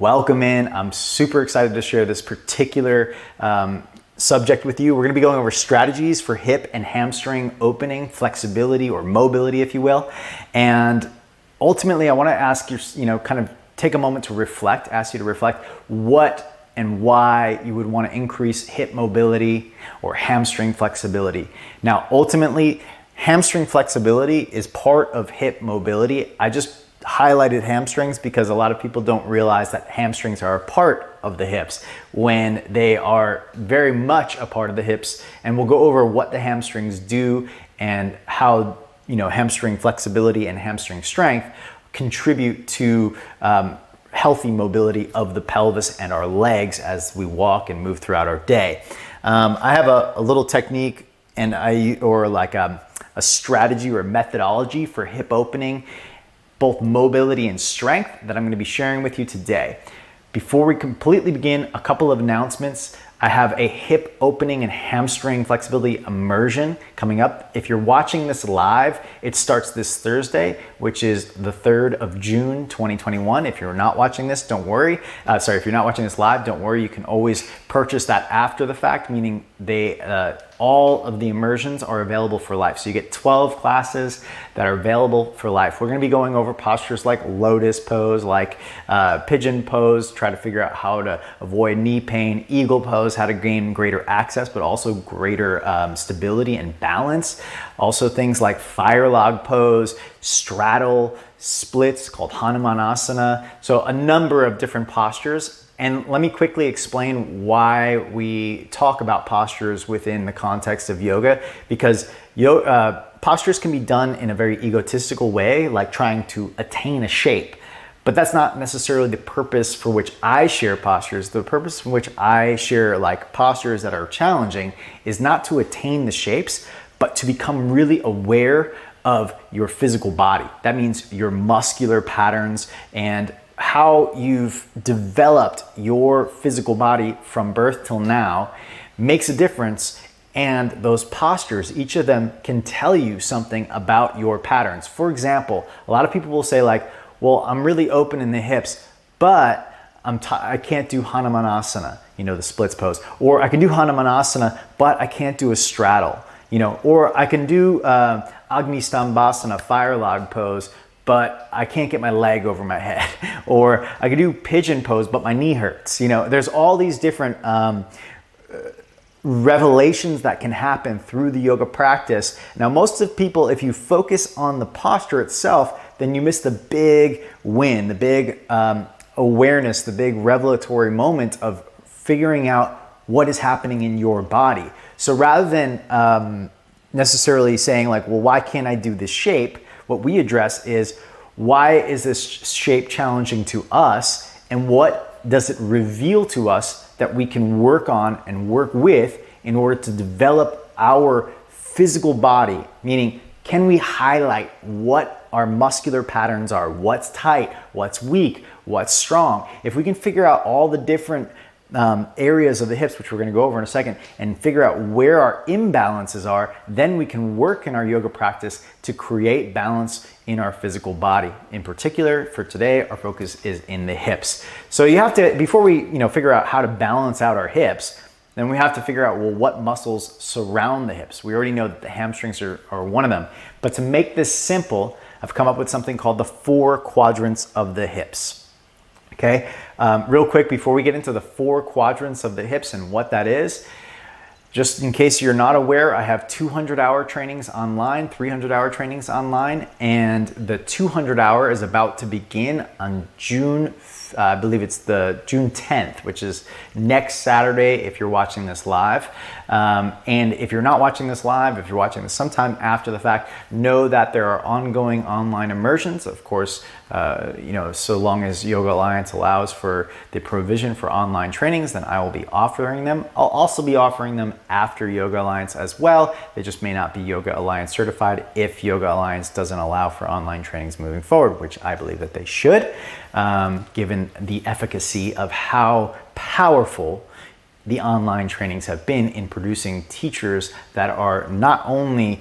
Welcome in. I'm super excited to share this particular subject with you. We're going to be going over strategies for hip and hamstring opening, flexibility or mobility, if you will. And ultimately, I want to ask you, kind of take a moment to ask you to reflect what and why you would want to increase hip mobility or hamstring flexibility. Now, ultimately, hamstring flexibility is part of hip mobility. I just highlighted hamstrings because a lot of people don't realize that hamstrings are a part of the hips when they are very much a part of the hips. And we'll go over what the hamstrings do and how hamstring flexibility and hamstring strength contribute to healthy mobility of the pelvis and our legs as we walk and move throughout our day. I have a little technique a strategy or methodology for hip opening, both mobility and strength, that I'm going to be sharing with you today. Before we completely begin, a couple of announcements. I have a hip opening and hamstring flexibility immersion coming up. If you're watching this live, it starts this Thursday, which is the 3rd of June, 2021. If you're not watching this, don't worry. If you're not watching this live, don't worry. You can always purchase that after the fact, meaning all of the immersions are available for life. So you get 12 classes that are available for life. We're going to be going over postures like lotus pose, like pigeon pose, try to figure out how to avoid knee pain, eagle pose, how to gain greater access, but also greater stability and balance. Also things like fire log pose, straddle, splits called Hanumanasana. So a number of different postures. And let me quickly explain why we talk about postures within the context of yoga, because postures can be done in a very egotistical way, like trying to attain a shape. But that's not necessarily the purpose for which I share postures. The purpose for which I share postures that are challenging is not to attain the shapes, but to become really aware of your physical body. That means your muscular patterns and how you've developed your physical body from birth till now makes a difference. And those postures, each of them can tell you something about your patterns. For example, a lot of people will say well, I'm really open in the hips, but I can't do Hanumanasana, the splits pose. Or I can do Hanumanasana, but I can't do a straddle, or I can do Agni Stambhasana, fire log pose, but I can't get my leg over my head. Or I can do pigeon pose, but my knee hurts. There's all these different revelations that can happen through the yoga practice. Now, most of people, if you focus on the posture itself, then you miss the big win, the big awareness, the big revelatory moment of figuring out what is happening in your body. So rather than necessarily saying well, why can't I do this shape? What we address is, why is this shape challenging to us, and what does it reveal to us that we can work on and work with in order to develop our physical body? Meaning, can we highlight what our muscular patterns are, what's tight, what's weak, what's strong? If we can figure out all the different areas of the hips, which we're going to go over in a second, and figure out where our imbalances are, then we can work in our yoga practice to create balance in our physical body. In particular, for today, our focus is in the hips. So you have to, before we figure out how to balance out our hips, then we have to figure out, what muscles surround the hips. We already know that the hamstrings are one of them. But to make this simple, I've come up with something called the 4 quadrants of the hips. Okay, real quick before we get into the 4 quadrants of the hips and what that is, just in case you're not aware, I have 200-hour trainings online, 300-hour trainings online, and the 200-hour is about to begin on June, I believe it's the June 10th, which is next Saturday if you're watching this live. And if you're not watching this live, if you're watching this sometime after the fact, know that there are ongoing online immersions. Of course, so long as Yoga Alliance allows for the provision for online trainings, then I will be offering them. I'll also be offering them after Yoga Alliance as well. They just may not be Yoga Alliance certified if Yoga Alliance doesn't allow for online trainings moving forward, which I believe that they should, given the efficacy of how powerful the online trainings have been in producing teachers that are not only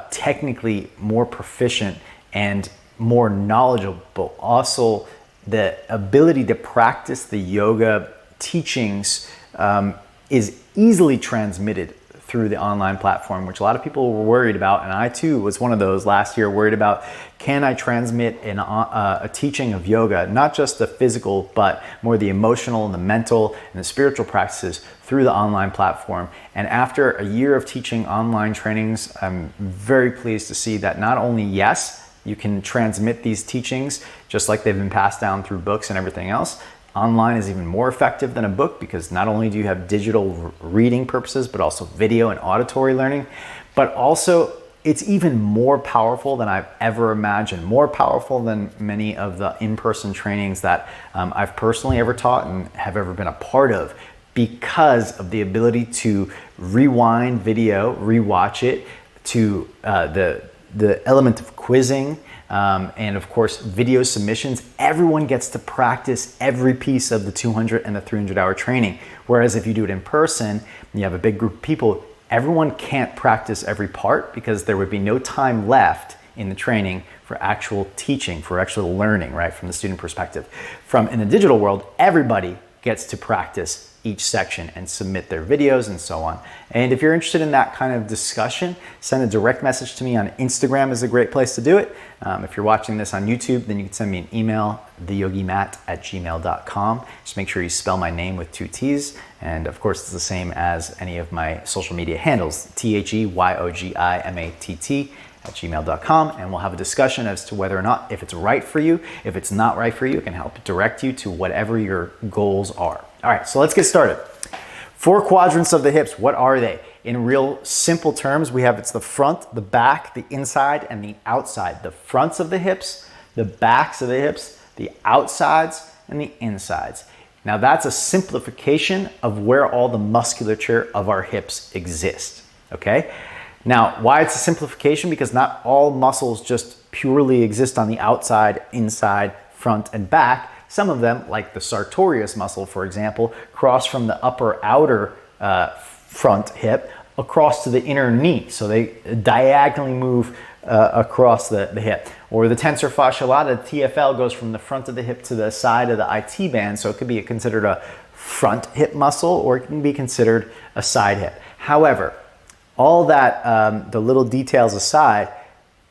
technically more proficient and more knowledgeable, but also the ability to practice the yoga teachings is easily transmitted through the online platform, which a lot of people were worried about, and I too was one of those last year, worried about, can I transmit a teaching of yoga, not just the physical, but more the emotional and the mental and the spiritual practices through the online platform. And after a year of teaching online trainings, I'm very pleased to see that not only, yes, you can transmit these teachings just like they've been passed down through books and everything else. Online is even more effective than a book, because not only do you have digital reading purposes, but also video and auditory learning, but also it's even more powerful than I've ever imagined, more powerful than many of the in-person trainings that I've personally ever taught and have ever been a part of, because of the ability to rewind video, rewatch it, to the element of quizzing, and of course video submissions. Everyone gets to practice every piece of the 200 and the 300 hour training. Whereas if you do it in person, you have a big group of people, everyone can't practice every part, because there would be no time left in the training for actual teaching, for actual learning, right, from the student perspective. In the digital world, everybody gets to practice each section and submit their videos and so on. And if you're interested in that kind of discussion, send a direct message to me on Instagram is a great place to do it. If you're watching this on YouTube, then you can send me an email, theyogimat@gmail.com. Just make sure you spell my name with 2 T's. And of course, it's the same as any of my social media handles, theyogimatt@gmail.com, and we'll have a discussion as to whether or not, if it's right for you. If it's not right for you, it can help direct you to whatever your goals are. All right, so let's get started. 4 quadrants of the hips, what are they? In real simple terms, it's the front, the back, the inside, and the outside. The fronts of the hips, the backs of the hips, the outsides, and the insides. Now that's a simplification of where all the musculature of our hips exist, okay? Now, why it's a simplification? Because not all muscles just purely exist on the outside, inside, front, and back. Some of them, like the sartorius muscle, for example, cross from the upper outer front hip across to the inner knee. So they diagonally move across the hip. Or the tensor fasciae lata, TFL, goes from the front of the hip to the side of the IT band. So it could be considered a front hip muscle, or it can be considered a side hip. However, all that, the little details aside,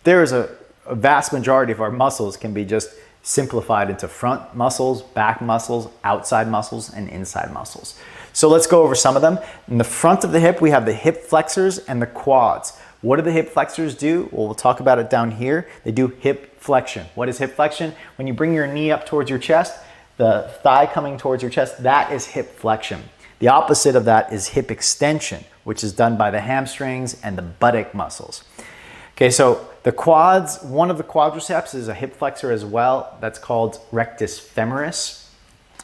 there is a vast majority of our muscles can be just simplified into front muscles, back muscles, outside muscles, and inside muscles. So let's go over some of them. In the front of the hip, we have the hip flexors and the quads. What do the hip flexors do? Well, we'll talk about it down here. They do hip flexion. What is hip flexion? When you bring your knee up towards your chest, the thigh coming towards your chest, that is hip flexion. The opposite of that is hip extension, which is done by the hamstrings and the buttock muscles. Okay, so the quads, one of the quadriceps is a hip flexor as well. That's called rectus femoris.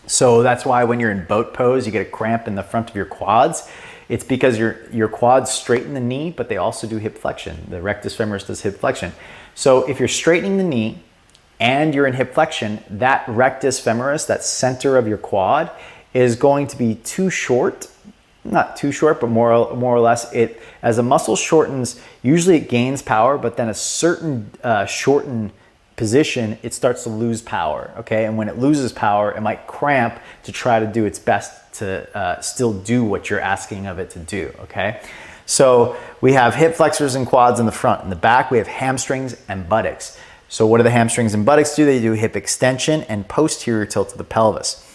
So that's why when you're in boat pose, you get a cramp in the front of your quads. It's because your quads straighten the knee, but they also do hip flexion. The rectus femoris does hip flexion. So if you're straightening the knee and you're in hip flexion, that rectus femoris, that center of your quad, is going to be too short. Not too short, but more or less, as a muscle shortens, usually it gains power, but then a certain shortened position, it starts to lose power, okay? And when it loses power, it might cramp to try to do its best to still do what you're asking of it to do, okay? So we have hip flexors and quads in the front. In the back, we have hamstrings and buttocks. So what do the hamstrings and buttocks do? They do hip extension and posterior tilt of the pelvis.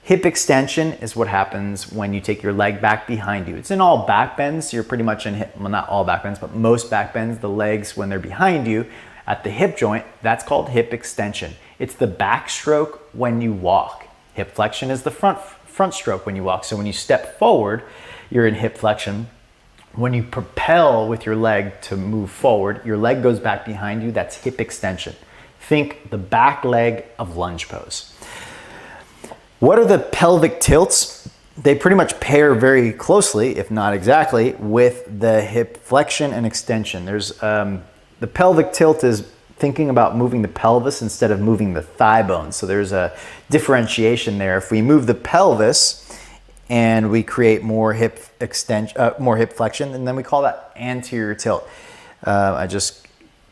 Hip extension is what happens when you take your leg back behind you. It's in all back bends. You're pretty much in hip, well, not all back bends, but most back bends, the legs, when they're behind you at the hip joint, that's called hip extension. It's the back stroke when you walk. Hip flexion is the front stroke when you walk. So when you step forward, you're in hip flexion. When you propel with your leg to move forward, your leg goes back behind you. That's hip extension. Think the back leg of lunge pose. What are the pelvic tilts? They pretty much pair very closely, if not exactly, with the hip flexion and extension. There's the pelvic tilt is thinking about moving the pelvis instead of moving the thigh bone. So there's a differentiation there. If we move the pelvis and we create more hip flexion, and then we call that anterior tilt. I just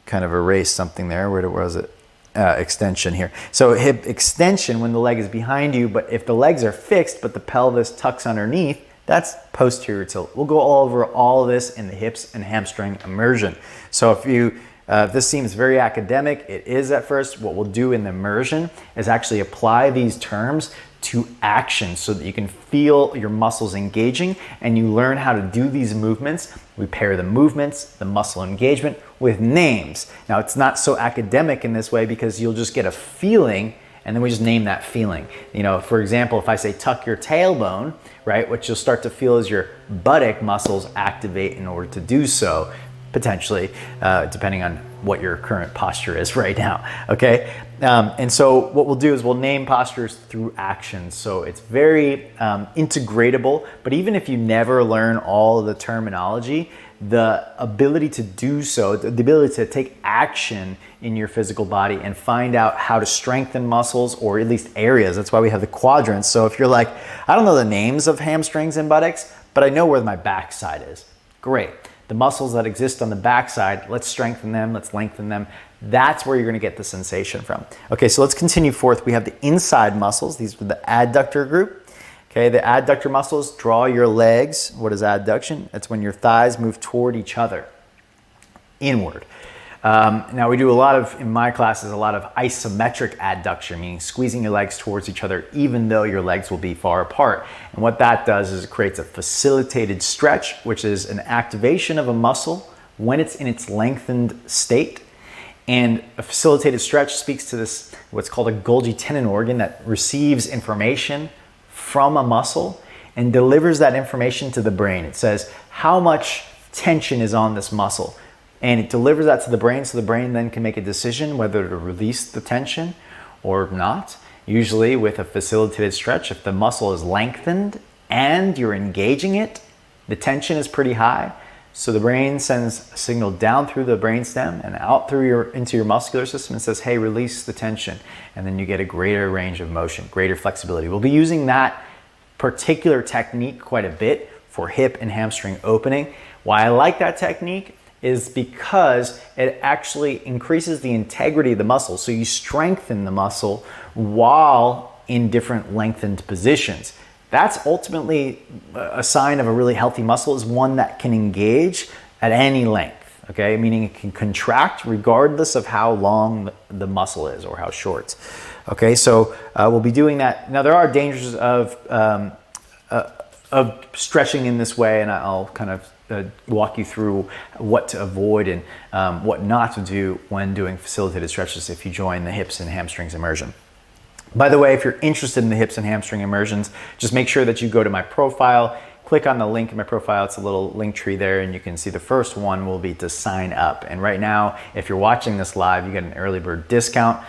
kind of erased something there. Where was it? extension here. So hip extension when the leg is behind you, but if the legs are fixed but the pelvis tucks underneath, that's posterior tilt. We'll go over all of this in the hips and hamstring immersion. So if this seems very academic, it is at first. What we'll do in the immersion is actually apply these terms to action so that you can feel your muscles engaging and you learn how to do these movements. We pair the movements, the muscle engagement with names. Now it's not so academic in this way because you'll just get a feeling and then we just name that feeling. You know, for example, if I say tuck your tailbone, right, what you'll start to feel is your buttock muscles activate in order to do so, potentially, depending on what your current posture is right now, okay? And so what we'll do is we'll name postures through actions. So it's very integratable, but even if you never learn all of the terminology, the ability to do so, the ability to take action in your physical body and find out how to strengthen muscles or at least areas. That's why we have the quadrants. So if you're like, I don't know the names of hamstrings and buttocks, but I know where my backside is. Great. The muscles that exist on the backside, let's strengthen them, let's lengthen them. That's where you're going to get the sensation from. Okay, so let's continue forth. We have the inside muscles. These are the adductor group. Okay, the adductor muscles, draw your legs. What is adduction? That's when your thighs move toward each other, inward. Now we do in my classes, a lot of isometric adduction, meaning squeezing your legs towards each other even though your legs will be far apart. And what that does is it creates a facilitated stretch, which is an activation of a muscle when it's in its lengthened state. And a facilitated stretch speaks to this, what's called a Golgi tendon organ that receives information from a muscle and delivers that information to the brain. It says how much tension is on this muscle. And it delivers that to the brain so the brain then can make a decision whether to release the tension or not. Usually with a facilitated stretch, if the muscle is lengthened and you're engaging it, the tension is pretty high. So the brain sends a signal down through the brainstem and out through into your muscular system and says, hey, release the tension. And then you get a greater range of motion, greater flexibility. We'll be using that particular technique quite a bit for hip and hamstring opening. Why I like that technique is because it actually increases the integrity of the muscle. So you strengthen the muscle while in different lengthened positions. That's ultimately a sign of a really healthy muscle, is one that can engage at any length, okay? Meaning it can contract regardless of how long the muscle is or how short. Okay, so we'll be doing that. Now there are dangers of stretching in this way, and I'll kind of walk you through what to avoid and what not to do when doing facilitated stretches if you join the hips and hamstrings immersion. By the way, if you're interested in the hips and hamstring immersions, just make sure that you go to my profile, click on the link in my profile. It's a little link tree there, and you can see the first one will be to sign up. And right now, if you're watching this live, you get an early bird discount.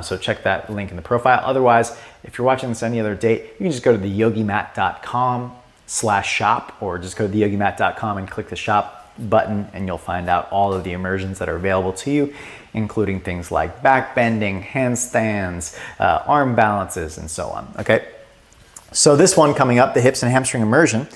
So check that link in the profile. Otherwise, if you're watching this any other date, you can just go to theyogimat.com/shop, or just go to theyogimat.com and click the shop button, and you'll find out all of the immersions that are available to you, including things like back bending, handstands, arm balances, and so on. Okay, so this one coming up, the hips and hamstring immersion,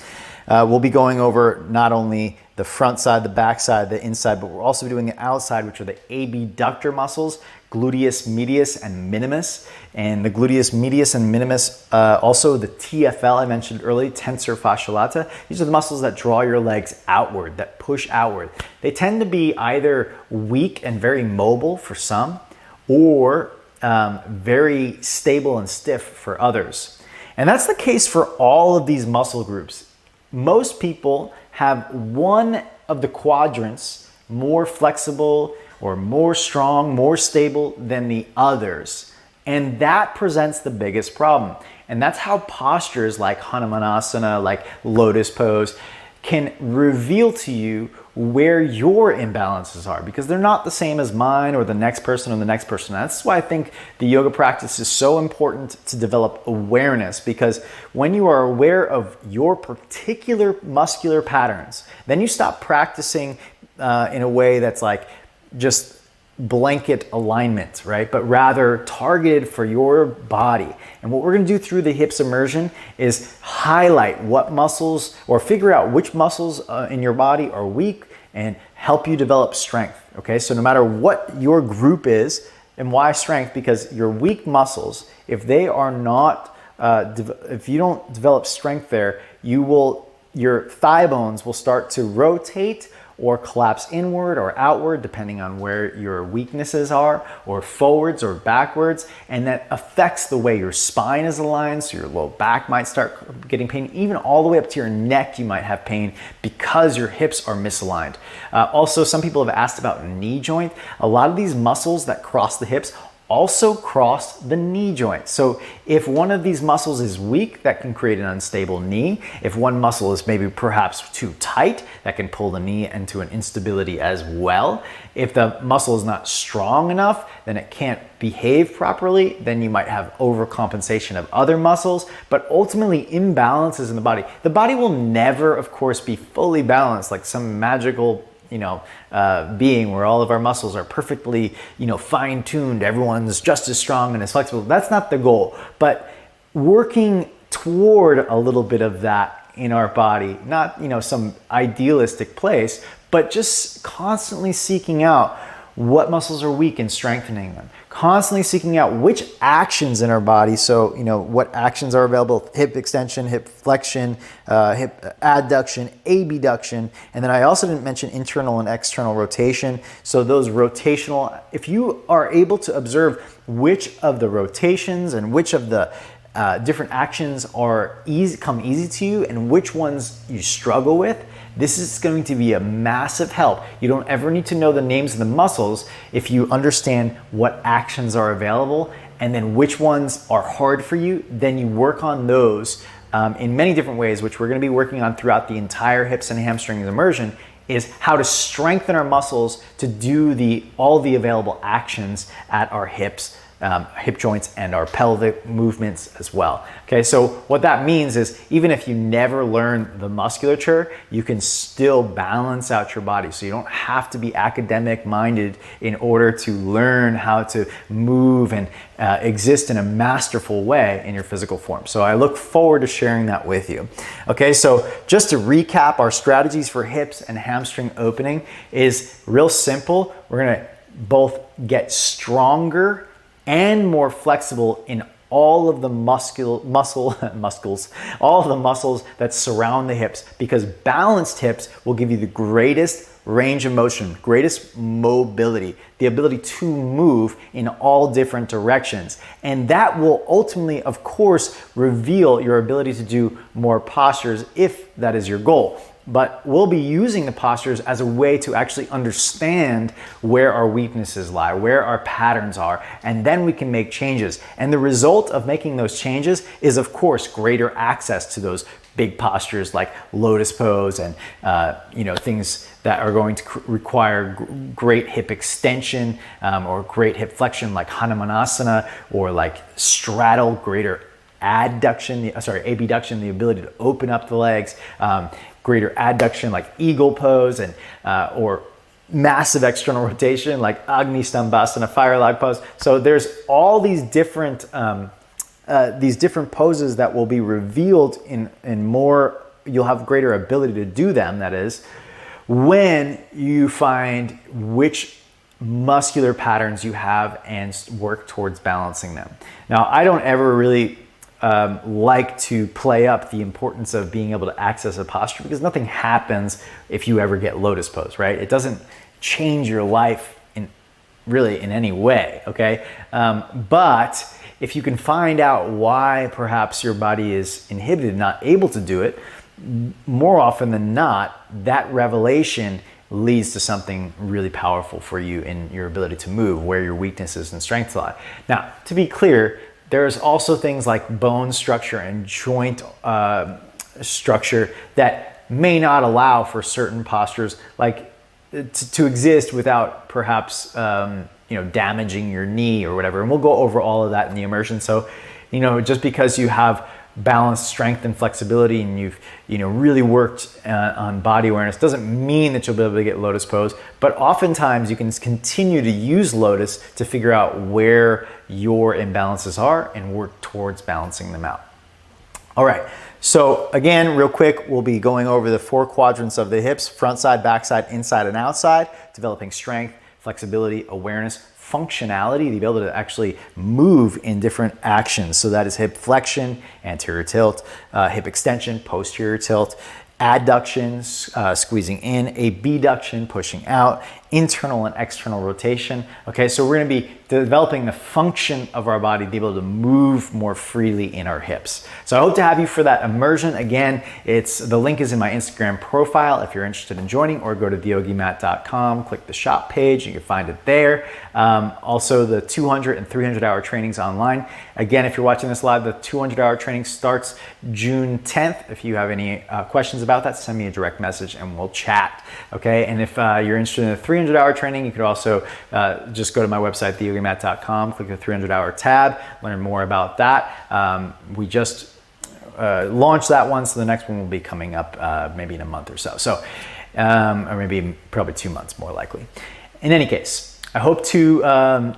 we'll be going over not only the front side, the back side, the inside, but we're also doing the outside, which are the abductor muscles, gluteus medius and minimus. And the gluteus medius and minimus, also the TFL I mentioned earlier, tensor fasciae lata. These are the muscles that draw your legs outward, that push outward. They tend to be either weak and very mobile for some, or very stable and stiff for others. And that's the case for all of these muscle groups. Most people have one of the quadrants more flexible or more strong, more stable than the others. And that presents the biggest problem. And that's how postures like Hanumanasana, like lotus pose, can reveal to you where your imbalances are, because they're not the same as mine or the next person or the next person. That's why I think the yoga practice is so important to develop awareness, because when you are aware of your particular muscular patterns, then you stop practicing in a way that's like just blanket alignment, right? But rather targeted for your body. And what we're going to do through the hips immersion is highlight what muscles, or figure out which muscles in your body are weak and help you develop strength. Okay, so no matter what your group is, And why strength? Because your weak muscles, if they are not, if you don't develop strength there, your thigh bones will start to rotate or collapse inward or outward, depending on where your weaknesses are, or forwards or backwards. And that affects the way your spine is aligned. So your low back might start getting pain. Even all the way up to your neck, you might have pain because your hips are misaligned. Also, some people have asked about knee joint. A lot of these muscles that cross the hips also cross the knee joint. So if one of these muscles is weak, that can create an unstable knee. If one muscle is maybe perhaps too tight, that can pull the knee into an instability as well. If the muscle is not strong enough, then it can't behave properly. Then you might have overcompensation of other muscles, but ultimately imbalances in the body. The body will never, of course, be fully balanced like some magical being where all of our muscles are perfectly, fine-tuned. Everyone's just as strong and as flexible. That's not the goal, but working toward a little bit of that in our body, not, some idealistic place, but just constantly seeking out what muscles are weak and strengthening them. Constantly seeking out which actions in our body. So, what actions are available: hip extension, hip flexion, hip adduction, abduction. And then I also didn't mention internal and external rotation. So those rotational, if you are able to observe which of the rotations and which of the different actions come easy to you and which ones you struggle with, this is going to be a massive help. You don't ever need to know the names of the muscles if you understand what actions are available and then which ones are hard for you. Then you work on those in many different ways, which we're going to be working on throughout the entire hips and hamstrings immersion, is how to strengthen our muscles to do all the available actions at our hips, hip joints, and our pelvic movements as well. Okay, so what that means is even if you never learn the musculature, you can still balance out your body. So you don't have to be academic minded in order to learn how to move and exist in a masterful way in your physical form. So I look forward to sharing that with you. Okay, so just to recap, our strategies for hips and hamstring opening is real simple. We're gonna both get stronger and more flexible in all of the all of the muscles that surround the hips, because balanced hips will give you the greatest range of motion, greatest mobility, the ability to move in all different directions. And that will ultimately, of course, reveal your ability to do more postures if that is your goal. But we'll be using the postures as a way to actually understand where our weaknesses lie, where our patterns are, and then we can make changes. And the result of making those changes is, of course, greater access to those big postures like lotus pose and things that are going to require great hip extension or great hip flexion like Hanumanasana, or like straddle, greater abduction, the ability to open up the legs, greater adduction like eagle pose, and or massive external rotation like Agni Stambhasana, fire log pose. So there's all these different poses that will be revealed in more. You'll have greater ability to do them, that is, when you find which muscular patterns you have and work towards balancing them. Now, I don't ever really like to play up the importance of being able to access a posture, because nothing happens if you ever get lotus pose, right? It doesn't change your life in any way, okay? But if you can find out why perhaps your body is inhibited, not able to do it, more often than not, that revelation leads to something really powerful for you in your ability to move, where your weaknesses and strengths lie. Now, to be clear, there's also things like bone structure and joint structure that may not allow for certain postures like to exist without perhaps damaging your knee or whatever. And we'll go over all of that in the immersion. So, just because you have balanced strength and flexibility and you've really worked on body awareness doesn't mean that you'll be able to get lotus pose. But oftentimes you can continue to use lotus to figure out where your imbalances are and work towards balancing them out. All right, so again, real quick, we'll be going over the 4 quadrants of the hips: front side, back side, inside, and outside, developing strength, flexibility, awareness functionality, the ability to actually move in different actions. So that is hip flexion, anterior tilt, hip extension, posterior tilt, adductions, squeezing in, abduction, pushing out, internal and external rotation. Okay, so we're going to be developing the function of our body to be able to move more freely in our hips. So I hope to have you for that immersion. Again, the link is in my Instagram profile if you're interested in joining, or go to theyogimat.com, click the shop page, you can find it there. Also the 200 and 300 hour trainings online. Again, if you're watching this live, the 200-hour training starts June 10th. If you have any questions about that, send me a direct message and we'll chat. Okay, and if you're interested in the 300-hour training, you could also just go to my website, theyogimat.com, click the 300-hour tab, learn more about that. We just launched that one, so the next one will be coming up maybe in a month or so. Or maybe probably 2 months more likely. In any case, I hope to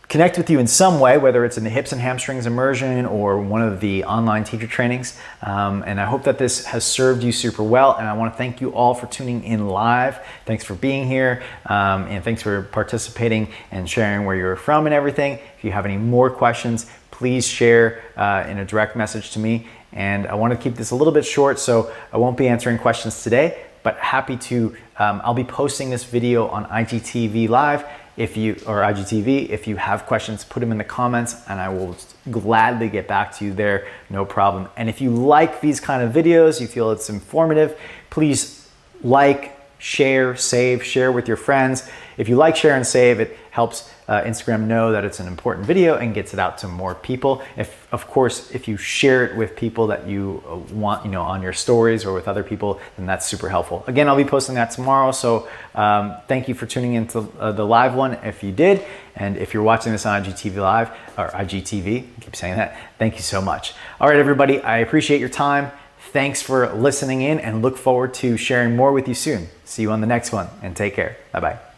connect with you in some way, whether it's in the hips and hamstrings immersion or one of the online teacher trainings. And I hope that this has served you super well. And I want to thank you all for tuning in live. Thanks for being here. And thanks for participating and sharing where you're from and everything. If you have any more questions, please share in a direct message to me. And I want to keep this a little bit short, so I won't be answering questions today, but happy to, I'll be posting this video on IGTV Live. Or IGTV, if you have questions, put them in the comments and I will gladly get back to you there, no problem. And if you like these kind of videos, you feel it's informative, please like, share, save, share with your friends. If you like, share, and save, it helps Instagram know that it's an important video and gets it out to more people. Of course, if you share it with people that you want, on your stories or with other people, then that's super helpful. Again, I'll be posting that tomorrow, so thank you for tuning into the live one if you did. And if you're watching this on IGTV Live, or IGTV, I keep saying that, thank you so much. All right, everybody, I appreciate your time. Thanks for listening in and look forward to sharing more with you soon. See you on the next one and take care. Bye-bye.